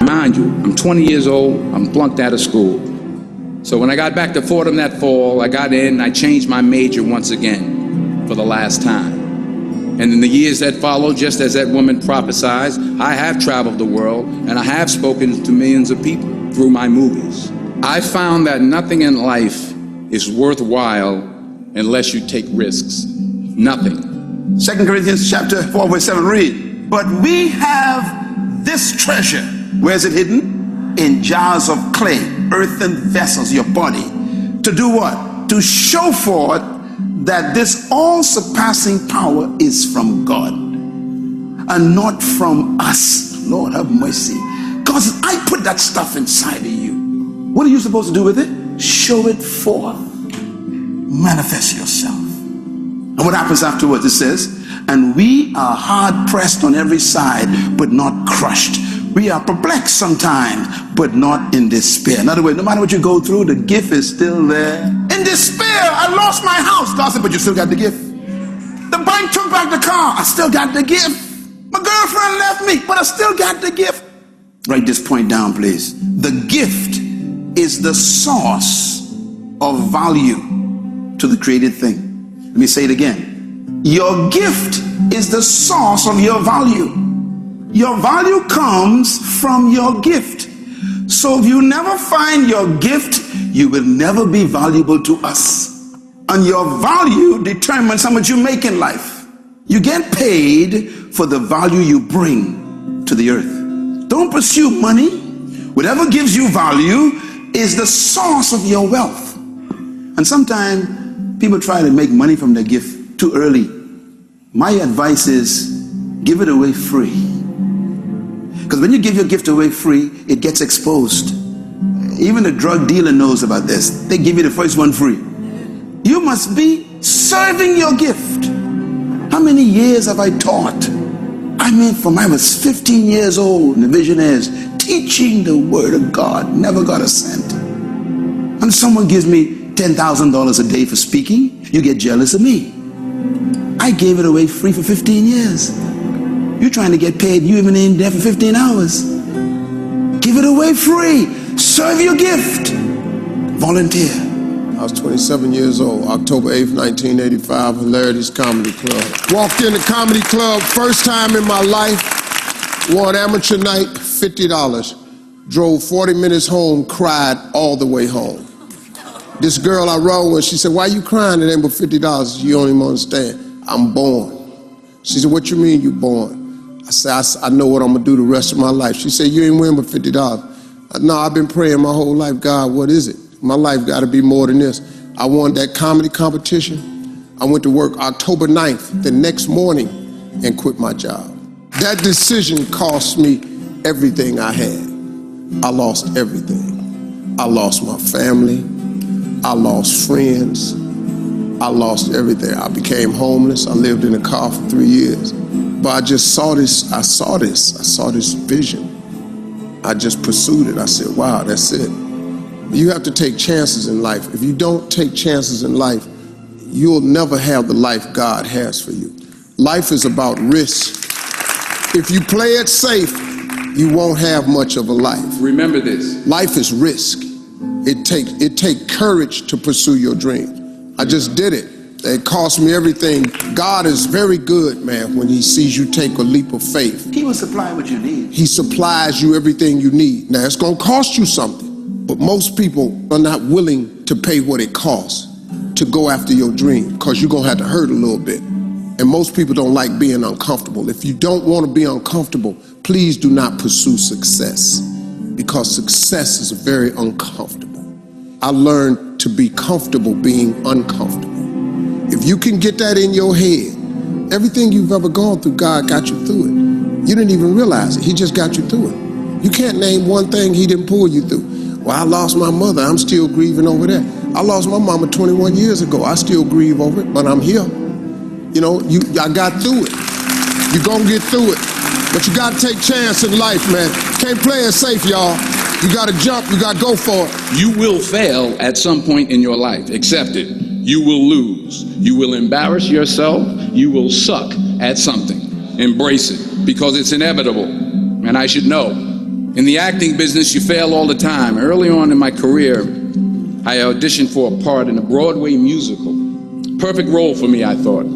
Mind you, I'm 20 years old, I'm flunked out of school. So when I got back to Fordham that fall, I got in, I changed my major once again for the last time. And in the years that followed, just as that woman prophesied, I have traveled the world and I have spoken to millions of people through my movies. I found that nothing in life is worthwhile unless you take risks. Nothing. 2 Corinthians chapter 4, verse 7, read. But we have this treasure. Where is it hidden? In jars of clay, earthen vessels, your body. To do what? To show forth that this all-surpassing power is from God and not from us. Lord have mercy. Because I put that stuff inside of you. What are you supposed to do with it? Show it forth. Manifest yourself. And what happens afterwards? It says, and we are hard pressed on every side, but not crushed. We are perplexed sometimes, but not in despair. In other words, no matter what you go through, the gift is still there. In despair, I lost my house. God said, but you still got the gift. The bank took back the car. I still got the gift. My girlfriend left me, but I still got the gift. Write this point down, please. The gift is the source of value to the created thing. Let me say it again. Your gift is the source of your value. Your value comes from your gift. So if you never find your gift, you will never be valuable to us. And your value determines how much you make in life. You get paid for the value you bring to the earth. Don't pursue money. Whatever gives you value is the source of your wealth. And sometimes people try to make money from their gift too early. My advice is give it away free. Because when you give your gift away free, it gets exposed. Even a drug dealer knows about this. They give you the first one free. You must be serving your gift. How many years have I taught? I mean, from I was 15 years old, and the vision is teaching the word of God. Never got a cent. And someone gives me $10,000 a day for speaking, you get jealous of me. I gave it away free for 15 years. You're trying to get paid, you even ain't there for 15 hours. Give it away free. Serve your gift. Volunteer. I was 27 years old, October 8th, 1985, Hilarity's Comedy Club. Walked in the comedy club, first time in my life, won amateur night, $50. Drove 40 minutes home, cried all the way home. This girl I rode with, she said, why you crying? It ain't but $50. You don't even understand. I'm born. She said, what you mean you born? I said, I know what I'm gonna do the rest of my life. She said, you ain't win but $50. No, I've been praying my whole life, God, what is it? My life gotta be more than this. I won that comedy competition. I went to work October 9th, the next morning, and quit my job. That decision cost me everything I had. I lost everything. I lost my family. I lost friends. I lost everything. I became homeless. I lived in a car for 3 years. But I just saw this, I saw this vision. I just pursued it. I said, wow, that's it. You have to take chances in life. If you don't take chances in life, you'll never have the life God has for you. Life is about risk. If you play it safe, you won't have much of a life. Remember this. Life is risk. It takes courage to pursue your dream. I just did it. It cost me everything. God is very good, man, when he sees you take a leap of faith. He will supply what you need. He supplies you everything you need. Now, it's going to cost you something, but most people are not willing to pay what it costs to go after your dream, because you're going to have to hurt a little bit. And most people don't like being uncomfortable. If you don't want to be uncomfortable, please do not pursue success, because success is very uncomfortable. I learned to be comfortable being uncomfortable. If you can get that in your head, everything you've ever gone through, God got you through it. You didn't even realize it. He just got you through it. You can't name one thing he didn't pull you through. Well, I lost my mother. I'm still grieving over that. I lost my mama 21 years ago. I still grieve over it, but I'm here. You know, I got through it. You're going to get through it. But you got to take chance in life, man. Can't play it safe, y'all. You got to jump. You got to go for it. You will fail at some point in your life. Accept it. You will lose. You will embarrass yourself. You will suck at something. Embrace it, because it's inevitable. And I should know. In the acting business, you fail all the time. Early on in my career, I auditioned for a part in a Broadway musical. Perfect role for me, I thought,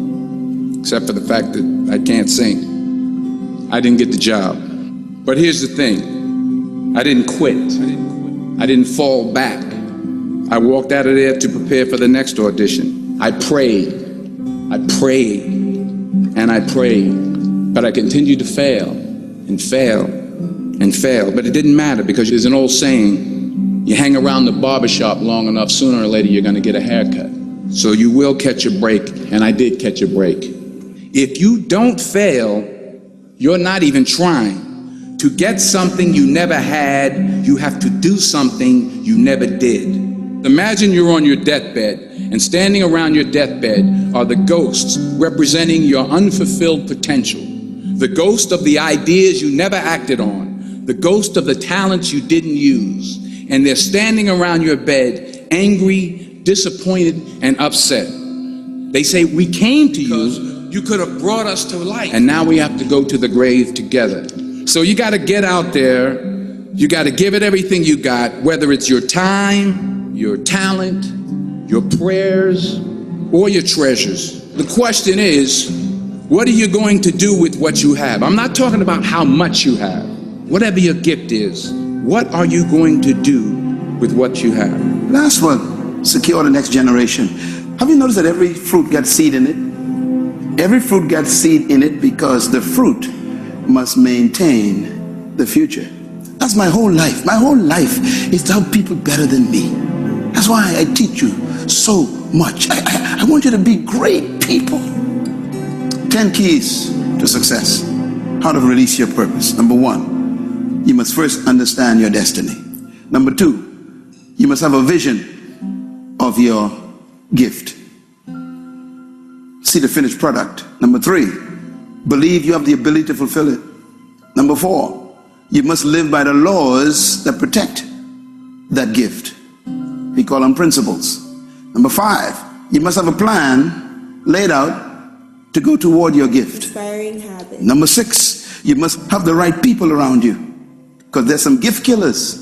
except for the fact that I can't sing. I didn't get the job. But here's the thing. I didn't quit. I didn't fall back. I walked out of there to prepare for the next audition. I prayed, and I prayed. But I continued to fail and fail and fail. But it didn't matter, because there's an old saying, you hang around the barbershop long enough, sooner or later you're going to get a haircut. So you will catch a break, and I did catch a break. If you don't fail, you're not even trying. To get something you never had, you have to do something you never did. Imagine you're on your deathbed, and standing around your deathbed are the ghosts representing your unfulfilled potential. The ghost of the ideas you never acted on. The ghost of the talents you didn't use. And they're standing around your bed, angry, disappointed, and upset. They say, we came to you, you could have brought us to life. And now we have to go to the grave together. So you got to get out there, you got to give it everything you got, whether it's your time, your talent, your prayers, or your treasures. The question is, what are you going to do with what you have? I'm not talking about how much you have. Whatever your gift is, what are you going to do with what you have? Last one, secure the next generation. Have you noticed that every fruit got seed in it? Every fruit got seed in it because the fruit must maintain the future. That's my whole life. My whole life is to help people better than me. That's why I teach you so much. I want you to be great people. 10 keys to success. How to release your purpose. Number 1, you must first understand your destiny. Number 2, you must have a vision of your gift. See the finished product. Number 3, believe you have the ability to fulfill it. Number 4, you must live by the laws that protect that gift. We call them principles. Number 5, you must have a plan laid out to go toward your gift. Inspiring habits. Number 6, you must have the right people around you, because there's some gift killers.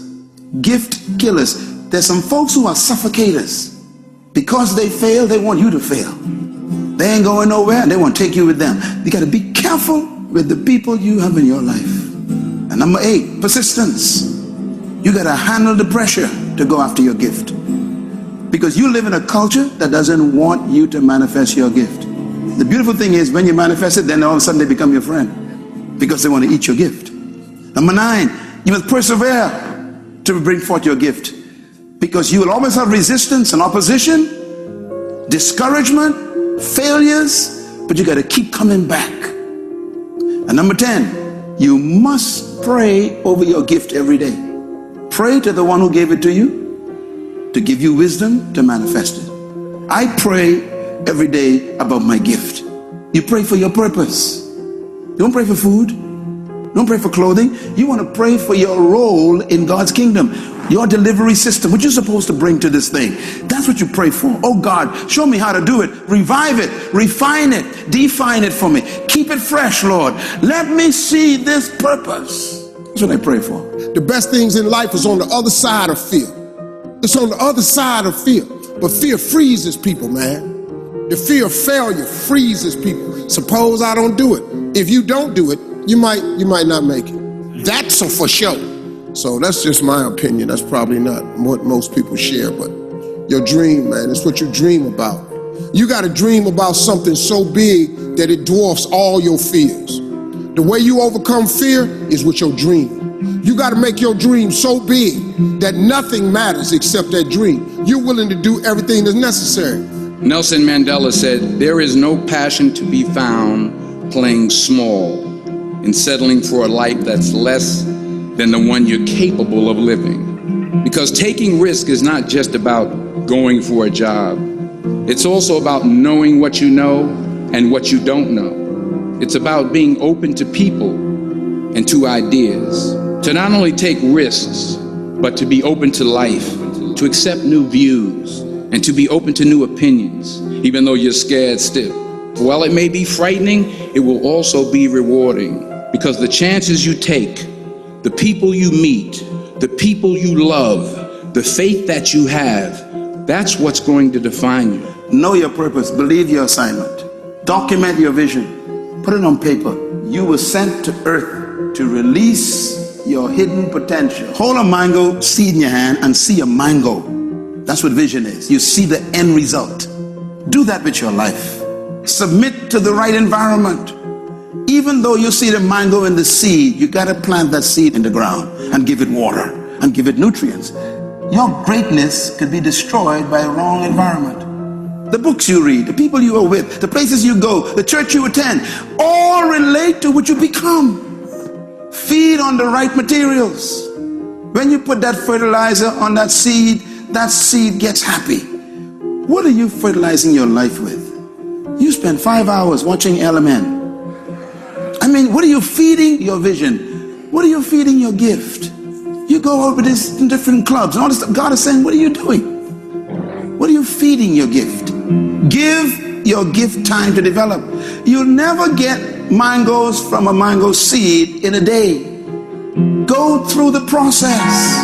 Gift killers. There's some folks who are suffocators. Because they fail, they want you to fail. They ain't going nowhere, and they want to take you with them. You got to be careful with the people you have in your life. And number 8, persistence. You got to handle the pressure to go after your gift, because you live in a culture that doesn't want you to manifest your gift. The beautiful thing is, when you manifest it, then all of a sudden they become your friend, because they want to eat your gift. Number 9, you must persevere to bring forth your gift, because you will always have resistance and opposition, discouragement, failures, but you got to keep coming back. And number 10, you must pray over your gift every day. Pray to the one who gave it to you to give you wisdom to manifest it. I pray every day about my gift. You pray for your purpose. You don't pray for food. You don't pray for clothing. You want to pray for your role in God's kingdom, your delivery system, what you're supposed to bring to this thing. That's what you pray for. Oh God, show me how to do it. Revive it, refine it, define it for me. Keep it fresh, Lord. Let me see this purpose. That's what I pray for. The best things in life is on the other side of fear. It's on the other side of fear. But fear freezes people, man. The fear of failure freezes people. Suppose I don't do it. If you don't do it, you might not make it. That's a for sure. So that's just my opinion. That's probably not what most people share, but your dream, man, it's what you dream about. You got to dream about something so big that it dwarfs all your fears. The way you overcome fear is with your dream. You got to make your dream so big that nothing matters except that dream. You're willing to do everything that's necessary. Nelson Mandela said, there is no passion to be found playing small and settling for a life that's less than the one you're capable of living. Because taking risk is not just about going for a job. It's also about knowing what you know and what you don't know. It's about being open to people and to ideas. To not only take risks, but to be open to life, to accept new views, and to be open to new opinions, even though you're scared still. While it may be frightening, it will also be rewarding, because the chances you take, the people you meet, the people you love, the faith that you have, that's what's going to define you. Know your purpose. Believe your assignment. Document your vision. Put it on paper. You were sent to earth to release your hidden potential. Hold a mango seed in your hand and see a mango. That's what vision is. You see the end result. Do that with your life. Submit to the right environment. Even though you see the mango in the seed, you got to plant that seed in the ground and give it water and give it nutrients. Your greatness could be destroyed by a wrong environment. The books you read, the people you are with, the places you go, the church you attend, all relate to what you become. Feed on the right materials. When you put that fertilizer on that seed gets happy. What are you fertilizing your life with? You spend 5 hours watching LMN. I mean, what are you feeding your vision? What are you feeding your gift? You go out with this in different clubs and all this stuff. God is saying, what are you doing? What are you feeding your gift? Give your gift time to develop. You'll never get mangoes from a mango seed in a day. Go through the process.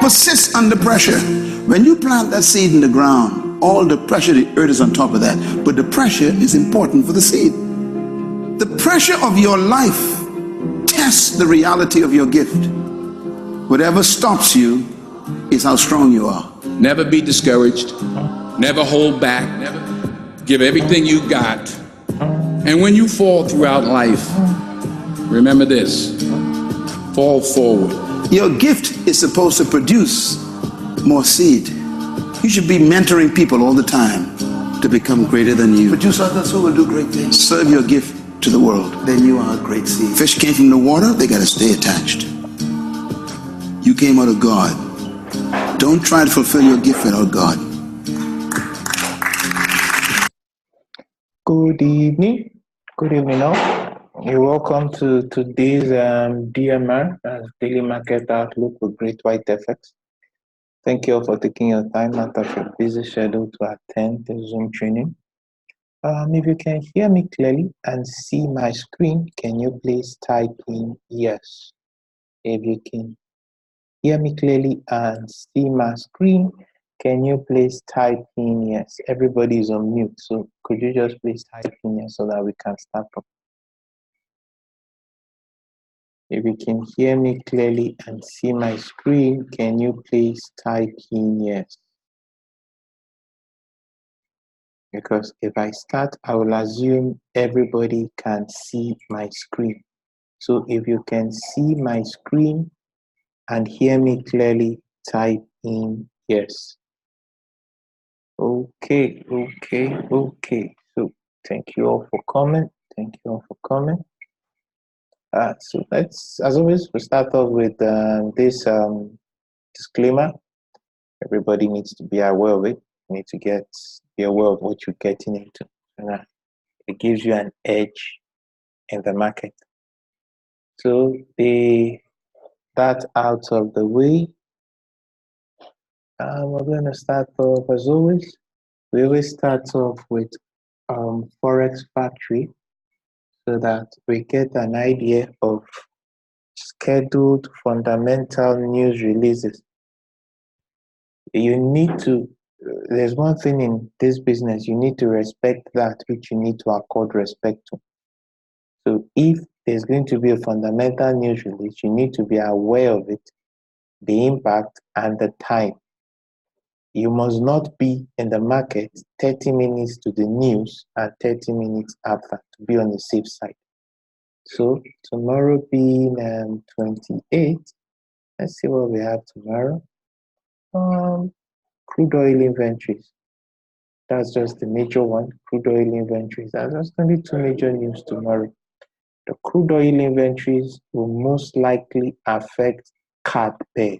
Persist under pressure. When you plant that seed in the ground, all the pressure, the earth is on top of that. But the pressure is important for the seed. The pressure of your life tests the reality of your gift. Whatever stops you is how strong you are. Never be discouraged. Never hold back. Give everything you got. And when you fall throughout life, remember this: fall forward. Your gift is supposed to produce more seed. You should be mentoring people all the time to become greater than you. Produce others who will do great things. Serve your gift to the world. Then you are a great seed. Fish came from the water, they got to stay attached. You came out of God. Don't try to fulfill your gift without God. Good evening. Good evening all. You're welcome to today's DMR, Daily Market Outlook with Great White FX. Thank you all for taking your time out of your busy schedule to attend the Zoom training. If you can hear me clearly and see my screen, can you please type in yes? If you can hear me clearly and see my screen, can you please type in yes? Everybody is on mute, so could you just please type in yes so that we can start from. If you can hear me clearly and see my screen, can you please type in yes? Because if I start, I will assume everybody can see my screen. So if you can see my screen and hear me clearly, type in yes. Okay. So thank you all for coming. So let's, as always, we start off with this disclaimer. Everybody needs to be aware of it. You need to be aware of what you're getting into. And it gives you an edge in the market. So that out of the way, we're going to start off as always. We always start off with Forex Factory so that we get an idea of scheduled fundamental news releases. You need to, there's one thing in this business, you need to respect that which you need to accord respect to. So if there's going to be a fundamental news release, you need to be aware of it, the impact, and the time. You must not be in the market 30 minutes to the news and 30 minutes after to be on the safe side. So tomorrow being 28, let's see what we have tomorrow. Crude oil inventories. That's just the major one, crude oil inventories. There's going to be two major news tomorrow. The crude oil inventories will most likely affect card pairs.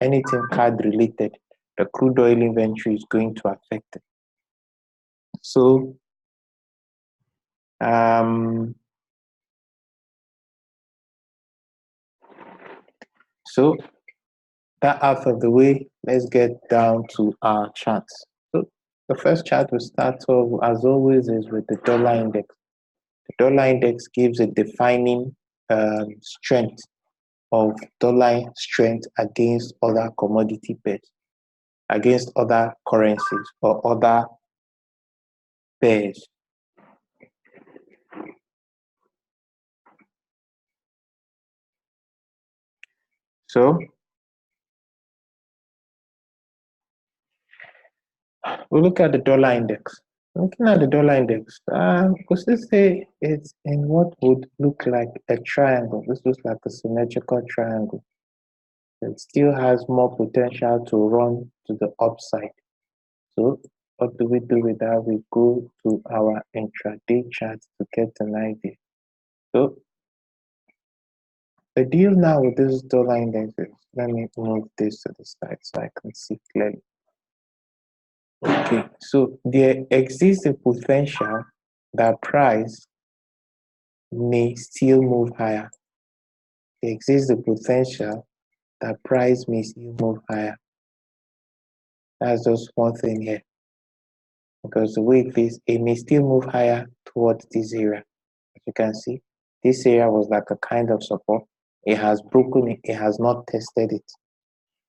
Anything card related, the crude oil inventory is going to affect it. So, that out of the way, let's get down to our charts. So the first chart we start off, as always, is with the dollar index. The dollar index gives a defining strength of dollar strength against other commodity pairs, against other currencies or other pairs. So we look at the dollar index. Looking at the dollar index, we still say it's in what would look like a triangle. This looks like a symmetrical triangle. It still has more potential to run to the upside. So what do we do with that? We go to our intraday chart to get an idea. So the deal now with this dollar index is, let me move this to the side so I can see clearly. Okay, so there exists a potential that price may still move higher. There exists a potential that price may still move higher. That's just one thing here. Because the way it is, it may still move higher towards this area. As you can see, this area was like a kind of support. It has broken it, it has not tested it.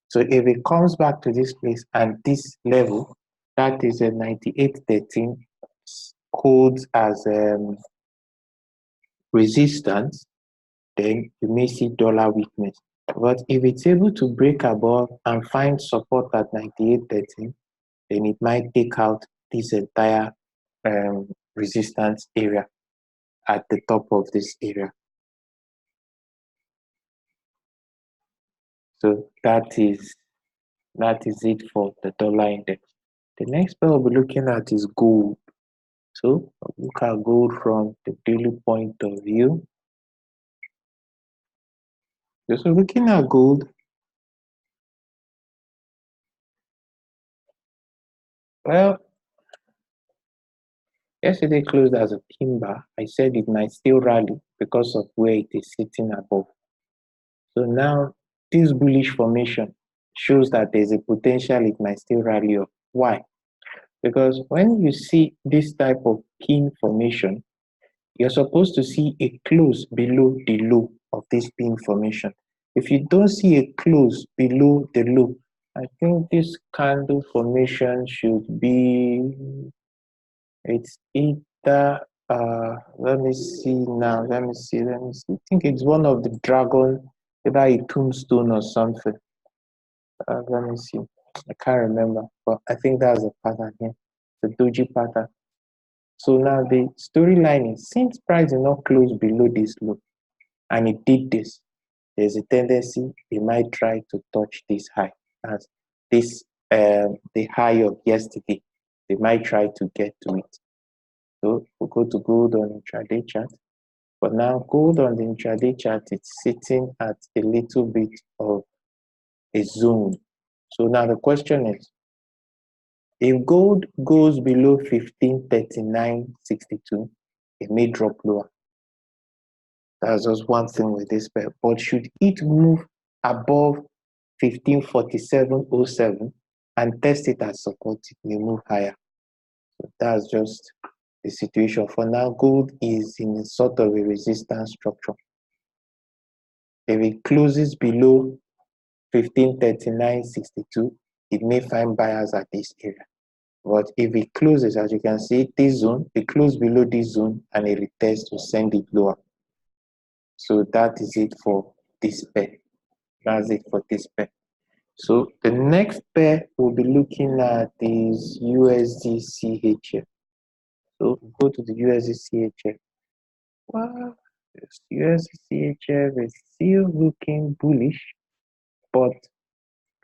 So if it comes back to this place and this level, that is a 98.13, holds as resistance, then you may see dollar weakness. But if it's able to break above and find support at 98.13, then it might take out this entire resistance area at the top of this area. So that is it for the dollar index. The next pair we'll be looking at is gold. So look at gold from the daily point of view. So looking at gold, well, yesterday closed as a pin bar. I said it might still rally because of where it is sitting above. So now this bullish formation shows that there's a potential it might still rally up. Why? Because when you see this type of pin formation, you're supposed to see a close below the low of this pin formation. If you don't see a close below the low, I think this candle formation should be, it's either, let me see now, let me see. I think it's one of the dragon, either a tombstone or something. Let me see, I can't remember, but I think that's a pattern here, the doji pattern. So now the storyline is, since price is not close below this low, and it did this, there's a tendency it might try to touch this high, as this the high of yesterday. They might try to get to it. So we'll go to gold on intraday chart. But now gold on the intraday chart, it's sitting at a little bit of a zone. So now the question is, if gold goes below 1539.62, it may drop lower. That's just one thing with this pair. But should it move above 1547.07 and test it as support, it may move higher. So that's just the situation. For now, gold is in a sort of a resistance structure. If it closes below 1539.62, it may find buyers at this area. But if it closes, as you can see, this zone, it closes below this zone and it retests to send it lower. So that is it for this pair. That's it for this pair. So the next pair we'll be looking at is USD CHF. So go to the USD CHF. Well, USD CHF is still looking bullish, but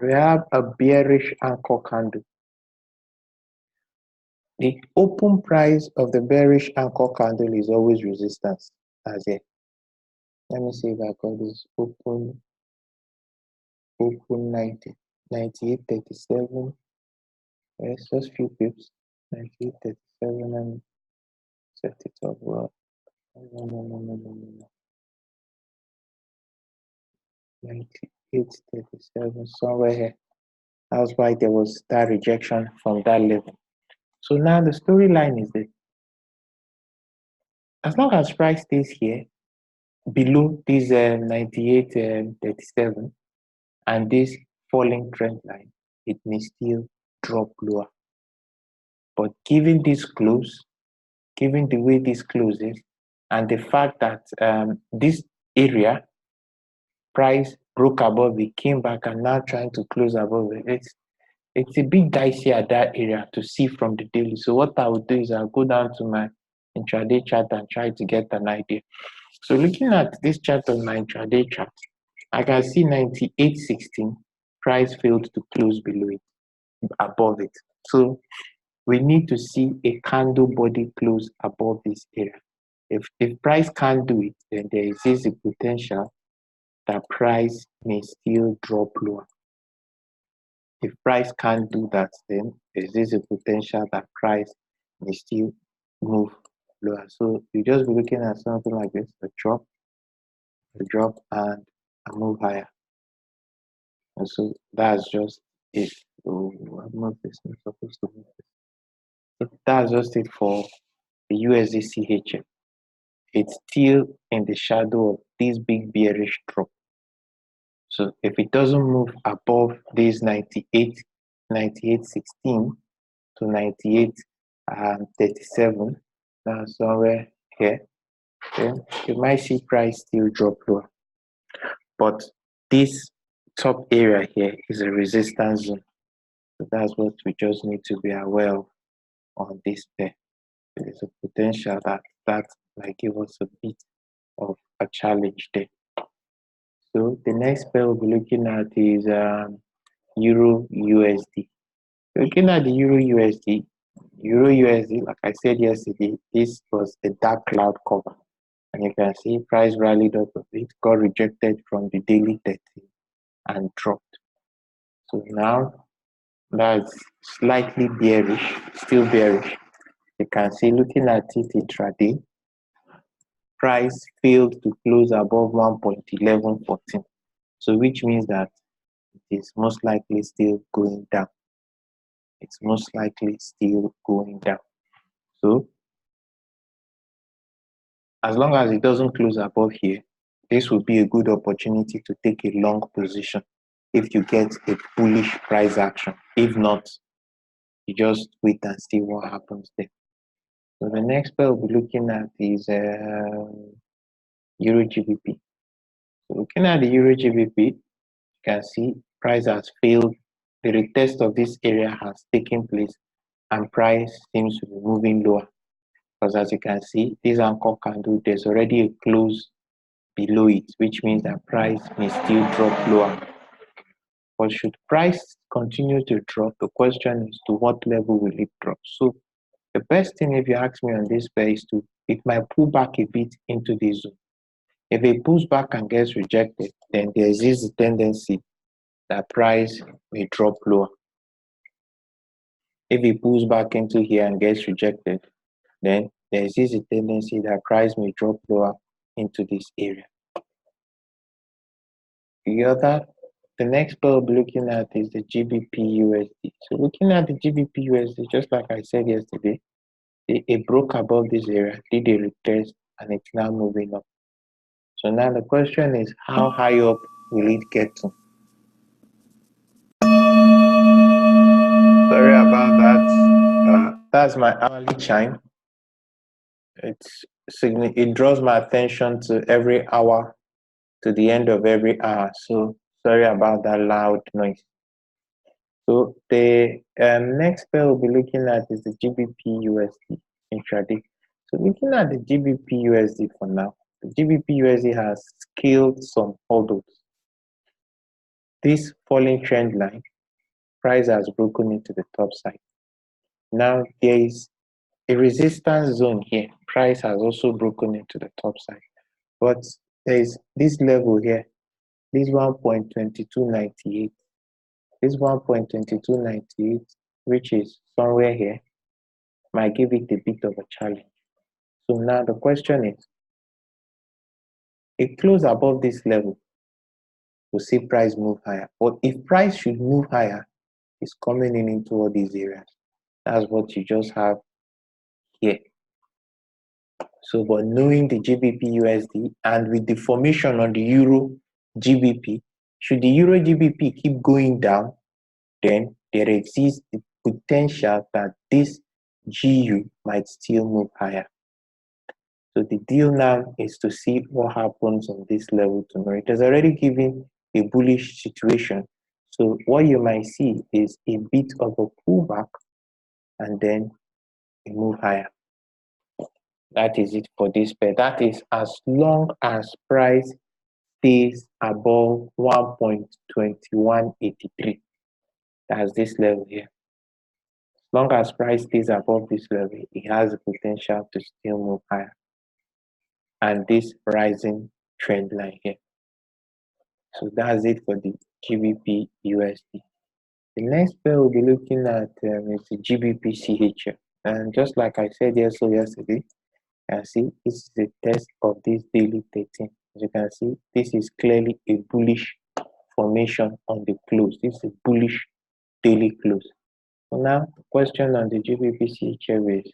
we have a bearish anchor candle. The open price of the bearish anchor candle is always resistance. As it. Let me see if I got this open 98.37. Yes, just few pips. 98.37 and set it up well. No. 90. 98.37, somewhere here. That's why there was that rejection from that level. So now the storyline is that as long as price stays here, below this 98.37 and this falling trend line, it may still drop lower. But given this close, given the way this closes, and the fact that this area price broke above it, came back and now trying to close above it, it's a bit dicey at that area to see from the daily. So what I would do is I'll go down to my intraday chart and try to get an idea. So looking at this chart on my intraday chart, I can see 98.16 price failed to close below it, above it. So we need to see a candle body close above this area. If price can't do it, then there is a potential that price may still drop lower. If price can't do that, then there is a potential that price may still move lower. So you just be looking at something like this: a drop, and a move higher. And so that's just it. So I'm not supposed to move this. So that's just it for the USD CHF. It's still in the shadow of this big bearish drop. So if it doesn't move above this 98.16 to 98.37, that's somewhere here, then you might see price still drop lower. But this top area here is a resistance zone. So that's what we just need to be aware of on this pair. There is a potential that might give us a bit of a challenge there. So the next pair we'll be looking at is Euro USD. Looking at the Euro USD, like I said yesterday, this was a dark cloud cover. And you can see price rallied up a bit, got rejected from the daily 30 and dropped. So now that's slightly bearish, still bearish. You can see looking at it intraday, price failed to close above 1.1114. So which means that it is most likely still going down. It's most likely still going down. So as long as it doesn't close above here, this will be a good opportunity to take a long position if you get a bullish price action. If not, you just wait and see what happens there. So the next pair we'll be looking at is Euro GBP. So looking at the Euro GBP, you can see price has failed. The retest of this area has taken place and price seems to be moving lower. Because as you can see, this anchor candle, there's already a close below it, which means that price may still drop lower. But should price continue to drop, the question is to what level will it drop? So the best thing, if you ask me on this pair, is it might pull back a bit into this zone. If it pulls back and gets rejected, then there is this tendency that price may drop lower. If it pulls back into here and gets rejected, then there is a tendency that price may drop lower into this area. The next pair we'll be looking at is the GBP USD. So looking at the GBP USD, just like I said yesterday, it broke above this area, did a retest, and it's now moving up. So now the question is, how high up will it get to? Sorry about that. That's my hourly chime. It draws my attention to every hour, to the end of every hour. So sorry about that loud noise. So the next pair we'll be looking at is the GBP USD intraday. So looking at the GBP USD for now, the GBP USD has scaled some hurdles. This falling trend line, price has broken into the top side. Now there is a resistance zone here. Price has also broken into the top side. But there is this level here, this 1.2298. This 1.2298, which is somewhere here, might give it a bit of a challenge. So now the question is, it closed above this level. we'll see price move higher. But if price should move higher, it's coming in into all these areas. That's what you just have here. So, but knowing the GBP USD and with the formation on the Euro GBP, should the Euro GBP keep going down, then there exists the potential that this GU might still move higher. So the deal now is to see what happens on this level tomorrow. It has already given a bullish situation. So what you might see is a bit of a pullback and then a move higher. That is it for this pair. That is as long as price stays above 1.2183. That's this level here. As long as price stays above this level, it has the potential to still move higher. And this rising trend line here. So that's it for the GBP USD. The next pair we'll be looking at is the GBP CHF. And just like I said yesterday, you see this is a test of this daily 13. As you can see, this is clearly a bullish formation on the close. This is a bullish daily close. So now the question on the GBP CHF is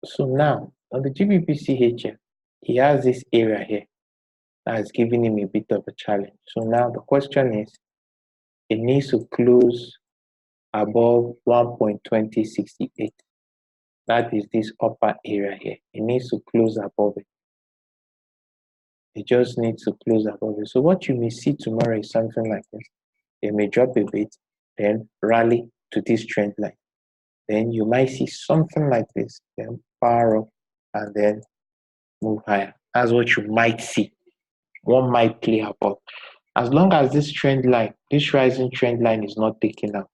so now on the GBP CHF, he has this area here that is giving him a bit of a challenge. So now the question is, it needs to close above 1.2068. That is this upper area here. It needs to close above it. It just needs to close above it. So what you may see tomorrow is something like this. It may drop a bit, then rally to this trend line. Then you might see something like this, then power up and then move higher. That's what you might see. One might play out. But as long as this trend line, this rising trend line is not taken out,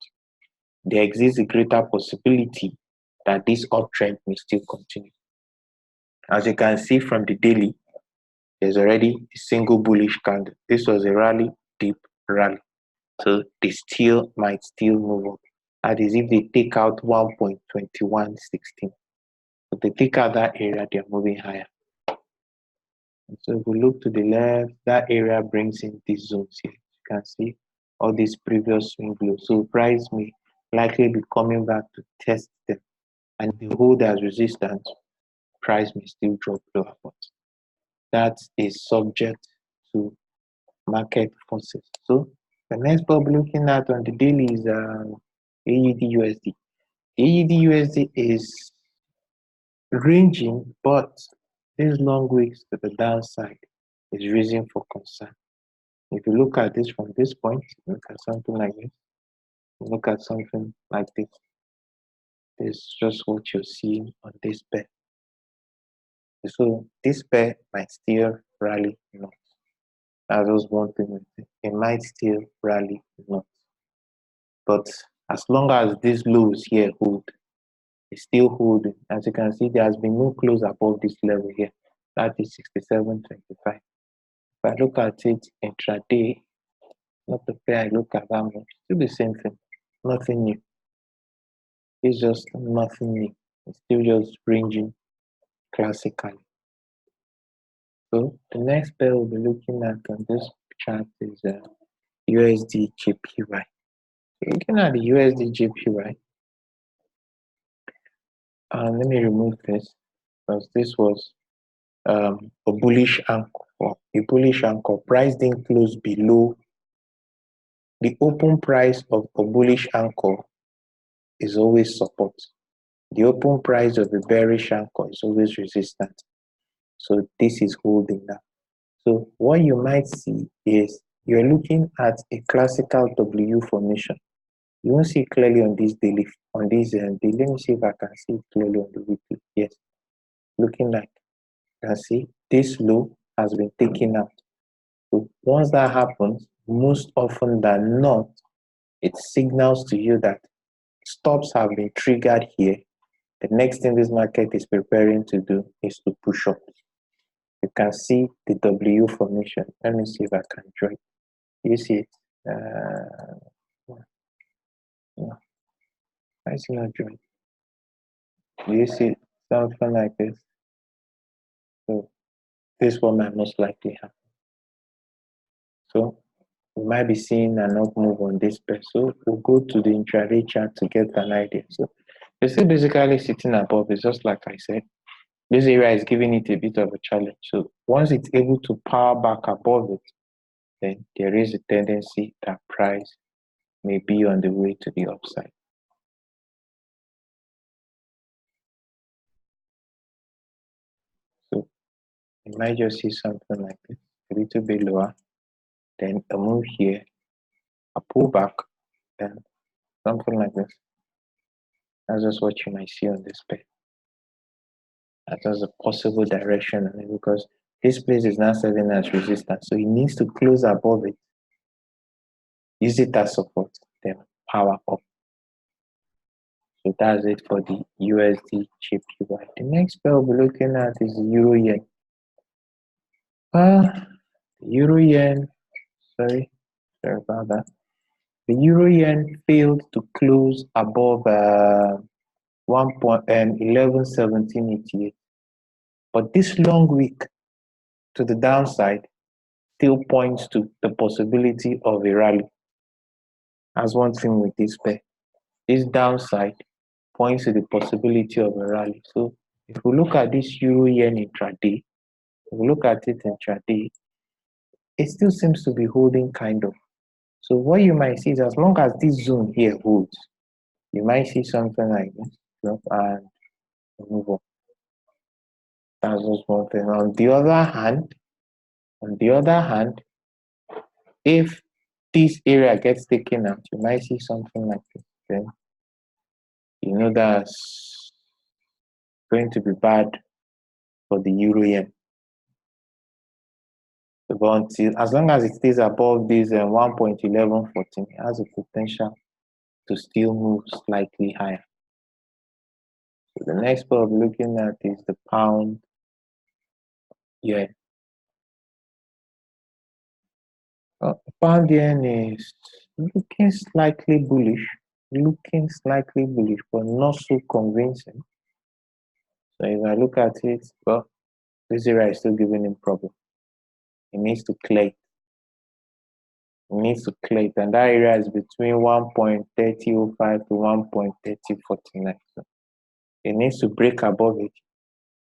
there exists a greater possibility that this uptrend may still continue. As you can see from the daily, there's already a single bullish candle. This was a rally, deep rally. So they might still move up. That is if they take out 1.2116. If they take out that area, they're moving higher. And so if we look to the left, that area brings in these zones here. You can see all these previous swing lows. So price may likely be coming back to test them. And if they hold as resistance, price may still drop lower. But that is subject to market forces. So the next pair we're looking at on the daily is AUD USD. AUD USD is ranging, but these long wicks to the downside is reason for concern. If you look at this from this point, look at something like this, look at something like this. This is just what you're seeing on this pair. So this pair might still rally north. That's just one thing. It might still rally north. But as long as these lows here hold, it's still holding. As you can see, there has been no close above this level here. That is 67.25. If I look at it intraday, not the pair I look at that much, still the same thing. Nothing new. It's just nothing new. It's still just ranging classically. So the next pair we'll be looking at on this chart is USD JPY. Looking at the USD JPY, let me remove this because this was a bullish anchor. A bullish anchor price didn't close below the open price of a bullish anchor is always support. The open price of a bearish anchor is always resistance. So this is holding now. So what you might see is you're looking at a classical W formation. You won't see it clearly on this daily, on this daily. Let me see if I can see it clearly on the weekly. Yes, looking like you can see this low has been taken out. So once that happens, most often than not, it signals to you that stops have been triggered here. The next thing this market is preparing to do is to push up. You can see the W formation. Let me see if I can draw it. You see it? No, I see not drawing. Do you see something like this? So this one might most likely happen. So we might be seeing an up move on this pair. So we'll go to the intraday chart to get an idea. So it's still basically sitting above. It's just like I said, this area is giving it a bit of a challenge. So once it's able to power back above it, then there is a tendency that price may be on the way to the upside. So you might just see something like this, a little bit lower, then a move here, a pullback, and something like this. That's just what you might see on this pair. That's just a possible direction, because this place is now serving as resistance. So it needs to close above it, use it as support, then power up. So that's it for the USD JPY. The next pair we'll be looking at is the Euro Yen. The Euro Yen, sorry about that. The Euro Yen failed to close above 11.1788. But this long week to the downside still points to the possibility of a rally. That's one thing with this pair. This downside points to the possibility of a rally. So if we look at this Euro Yen intraday, if we look at it intraday, it still seems to be holding kind of. So what you might see is, as long as this zone here holds, you might see something like this, and move up. That's just one thing. On the other hand, if this area gets taken out, you might see something like this. Then you know that's going to be bad for the Euro Yen. But as long as it stays above this 1.1114, it has a potential to still move slightly higher. So the next pair we're looking at is the pound yen. Pound yen is looking slightly bullish, but not so convincing. So if I look at it, well, this area is still giving him problem. It needs to clear it. And that area is between 1.3005 to 1.3049. So it needs to break above it,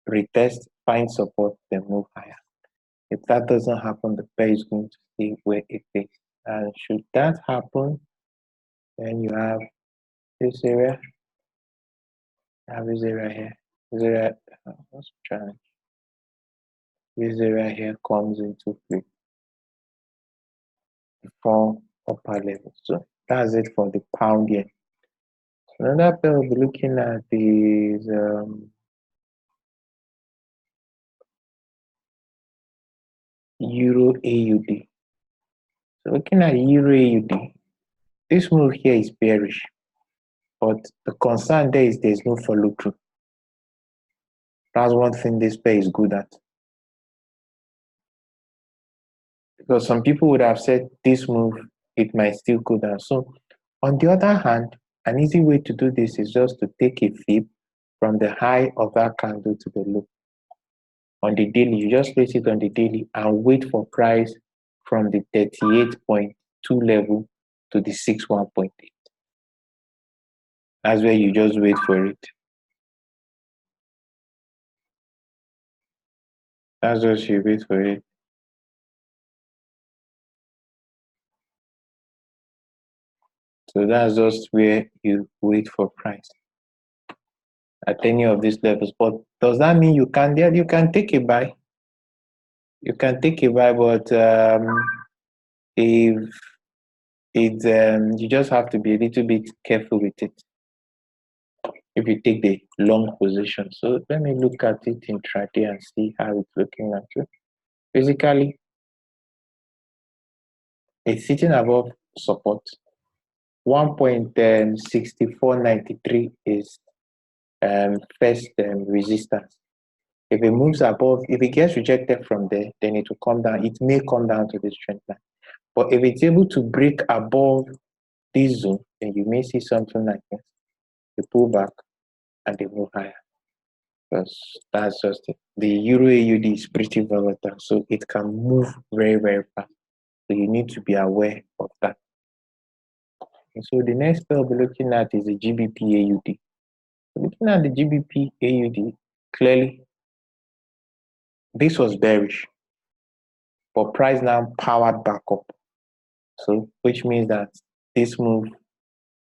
retest, find support, then move higher. If that doesn't happen, the pair is going to stay where it is. And should that happen, then you have this area. You have this area here. This area, what's the challenge? This area here comes into play. The 4 upper levels. So that's it for the pound yen. Another pair we'll be looking at is Euro AUD. So looking at Euro AUD, this move here is bearish, but the concern there is there's no follow through. That's one thing this pair is good at. Because some people would have said this move, it might still go down. So on the other hand, an easy way to do this is just to take a fib from the high of that candle to the low. On the daily, you just place it on the daily and wait for price from the 38.2 level to the 61.8. That's where you just wait for it. That's just you wait for it. So that's just where you wait for price at any of these levels. But does that mean you can take a buy? You can take a buy, but if it's you just have to be a little bit careful with it if you take the long position. So let me look at it intraday and see how it's looking at it. Basically, it's sitting above support. 1.6493 is first resistance. If it moves above, if it gets rejected from there, then it will come down. It may come down to this trend line. But if it's able to break above this zone, then you may see something like this. They pull back and they move higher. because that's just it. The Euro AUD is pretty volatile, so it can move very, very fast. So you need to be aware of that. And so the next pair we'll be looking at is the GBP AUD. Looking at the GBP AUD, clearly this was bearish, but price now powered back up. So which means that this move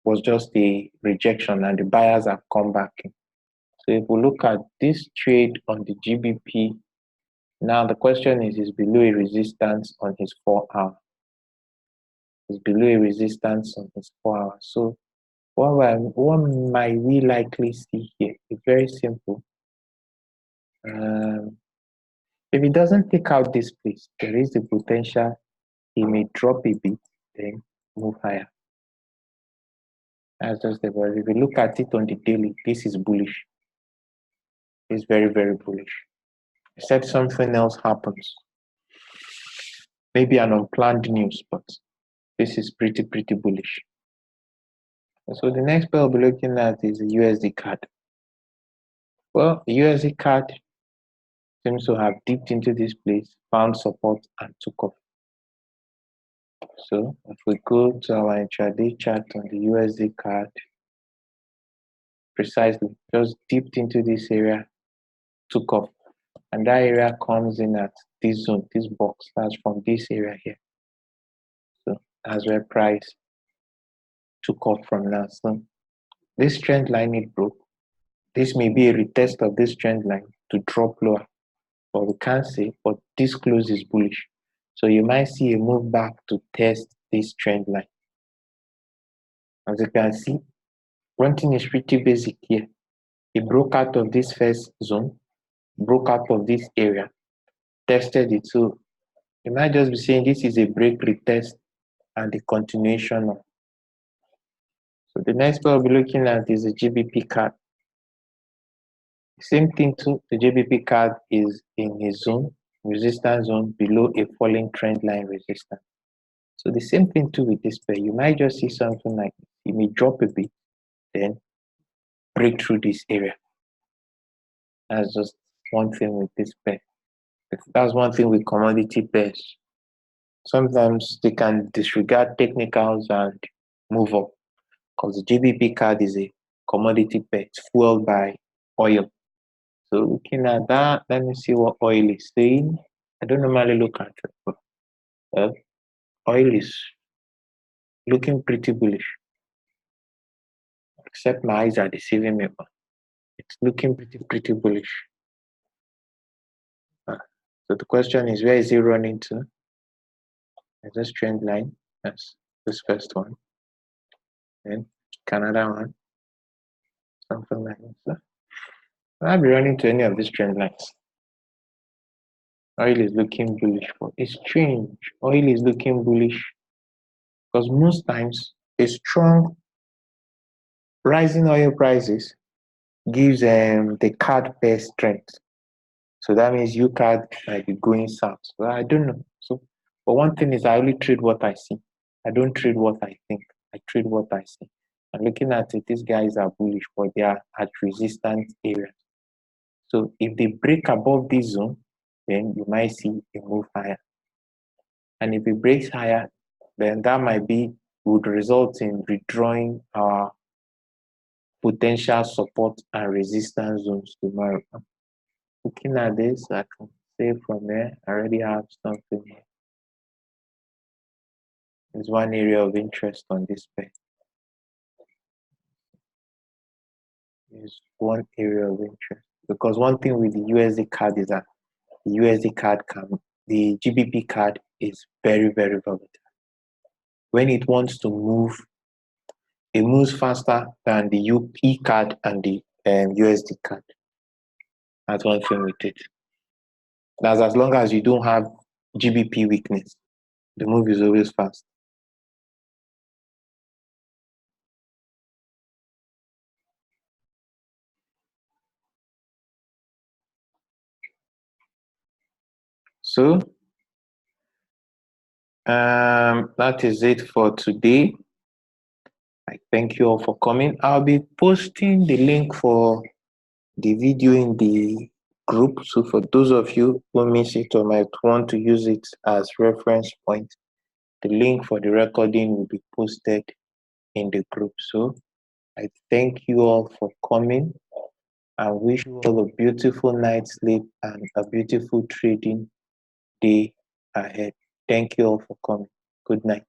was just a rejection and the buyers have come back in. So if we look at this trade on the GBP, now the question is below a resistance on his 4 hour. It's below a resistance on his 4 hour. So what might we likely see here? It's very simple. If it doesn't take out this place, there is the potential he may drop a bit, then move higher. That's just the word. If you look at it on the daily, this is bullish. It's very, very bullish. Except something else happens. Maybe an unplanned news, but this is pretty bullish. And so the next pair we'll be looking at is the USD card. Well, the USD card seems to have dipped into this place, found support, and took off. So if we go to our intraday chart on the USD card, precisely just dipped into this area, took off, and that area comes in at this zone, this box starts from this area here. So that's where price took off from now. So this trend line it broke. This may be a retest of this trend line to drop lower, but we can't say, but this close is bullish. So you might see a move back to test this trend line. As you can see, one thing is pretty basic here. It broke out of this first zone, broke out of this area, tested it. So you might just be saying this is a break retest and the continuation of. So the next pair we'll be looking at is the GBP card. Same thing too, the GBP card is in a zone, resistance zone below a falling trend line resistance. So the same thing too with this pair. You might just see something like it may drop a bit, then break through this area. That's just one thing with this pair. That's one thing with commodity pairs. Sometimes they can disregard technicals and move up, because the GBP card is a commodity pair. It's fueled by oil. So looking at that, let me see what oil is saying. I don't normally look at it, but oil is looking pretty bullish. Except my eyes are deceiving me, but it's looking pretty bullish. So the question is, where is it running to? There's this trend line. That's this first one. Then Canada one. Something like that. I'll be running to any of these trend lines. Oil is looking bullish. It's strange. Oil is looking bullish because most times a strong rising oil prices gives the card pair strength. So that means you card might be going south. So I don't know. So, but one thing is I only trade what I see. I don't trade what I think. I trade what I see. And looking at it, these guys are bullish, but they are at resistance areas. So if they break above this zone, then you might see a move higher. And if it breaks higher, then that would result in withdrawing our potential support and resistance zones tomorrow. Looking at this, I can say from there, I already have something here. There's one area of interest on this pair. There's one area of interest. Because one thing with the USD card is that the GBP card is very volatile. When it wants to move, it moves faster than the UP card and the USD card. That's one thing with it. That's as long as you don't have GBP weakness, the move is always fast. So that is it for today. I thank you all for coming. I'll be posting the link for the video in the group. So for those of you who miss it or might want to use it as reference point, the link for the recording will be posted in the group. So I thank you all for coming and wish you all a beautiful night's sleep and a beautiful trading day ahead. Thank you all for coming. Good night.